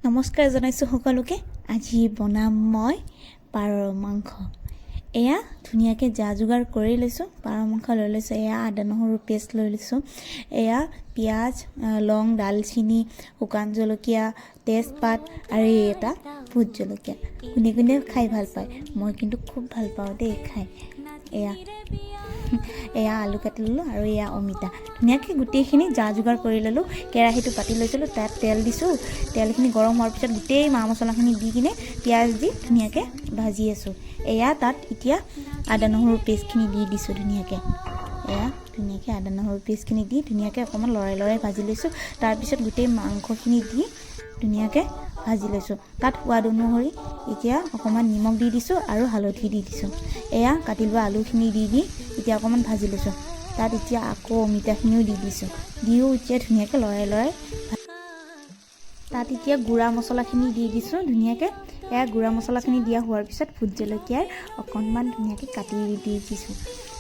নমস্কাৰ জনাইছোঁ সকলোকে। আজি বনাম মই পাৰৰ মাংস। এয়া ধুনীয়াকৈ যা যোগাৰ কৰি লৈছোঁ। পাৰৰ মাংস লৈ লৈছোঁ। এয়া আদা নহৰু পেষ্ট লৈ লৈছোঁ। এয়া পিঁয়াজ, লং, ডালচেনি, শুকান জলকীয়া, তেজপাত আৰু এই এটা ভোট জলকীয়া। কোনে কোনে খাই ভাল পায়, মই কিন্তু খুব ভাল পাওঁ দেই খাই। এয়া আলু কাটি ল'লোঁ আৰু এয়া অমিতা। ধুনীয়াকৈ গোটেইখিনি যা যোগাৰ কৰি ল'লোঁ। কেৰাহীটো পাতি লৈছিলোঁ, তাত তেল দিছোঁ। তেলখিনি গৰম হোৱাৰ পিছত গোটেই মা মছলাখিনি দি কিনে পিঁয়াজ দি ধুনীয়াকৈ ভাজি আছোঁ। এয়া তাত এতিয়া আদা নহৰু পেষ্টখিনি দি দিছোঁ ধুনীয়াকৈ। এয়া ধুনীয়াকৈ আদা নহৰু পেষ্টখিনি দি ধুনীয়াকৈ অকণমান লৰাই ভাজি লৈছোঁ। তাৰপিছত গোটেই মাংসখিনি দি ধুনীয়াকৈ ভাজি লৈছোঁ। তাত সোৱাদ অনুসৰি এতিয়া অকণমান নিমখ দি দিছোঁ আৰু হালধি দি দিছোঁ। এয়া কাটি লোৱা আলুখিনি দি এতিয়া অকণমান ভাজি লৈছোঁ। তাত এতিয়া আকৌ অমিতাখিনিও দি দিছোঁ। দিও এতিয়া ধুনীয়াকৈ লৰাই তাত এতিয়া গুড়া মছলাখিনি দি দিছোঁ ধুনীয়াকৈ। এয়া গুড়া মছলাখিনি দিয়া হোৱাৰ পিছত ভোট জলকীয়াৰ অকণমান ধুনীয়াকৈ কাটি দি দিছোঁ।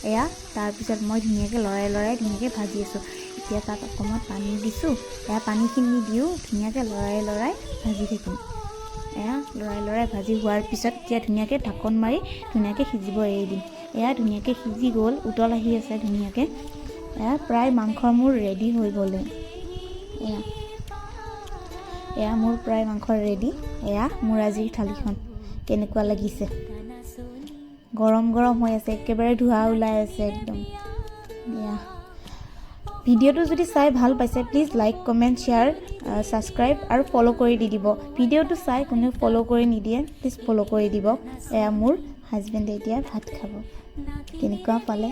এয়া তাৰপিছত মই ধুনীয়াকৈ লৰাই ধুনীয়াকৈ ভাজি আছোঁ। এতিয়া তাত অকণমান পানী দিছোঁ। এয়া পানীখিনি দিও ধুনীয়াকৈ লৰাই ভাজি থাকিম। এয়া লৰাই ভাজি হোৱাৰ পিছত এতিয়া ধুনীয়াকৈ ঢাকন মাৰি ধুনীয়াকৈ সিজিব এৰি দিম। এয়া ধুনীয়াকৈ সিজি গ'ল, উতল আহি আছে ধুনীয়াকৈ। এয়া প্ৰায় মাংস মোৰ ৰেডি হৈ গ'লে। এয়া মোৰ প্ৰায় মাংস ৰেডি। এয়া মোৰ আজিৰ থালিখন কেনেকুৱা লাগিছে। গৰম হৈ আছে, একেবাৰে ধোঁৱা ওলাই আছে একদম। এয়া ভিডিঅ'টো যদি চাই ভাল পাইছে please like, comment, share, subscribe আৰু ফ'ল' কৰি দি দিব। ভিডিঅ'টো চাই কোনেও ফ'ল' কৰি নিদিয়ে, প্লিজ ফ'ল' কৰি দিব। এয়া মোৰ হাজবেণ্ডে এতিয়া ভাত খাব। কেনেকুৱা পালে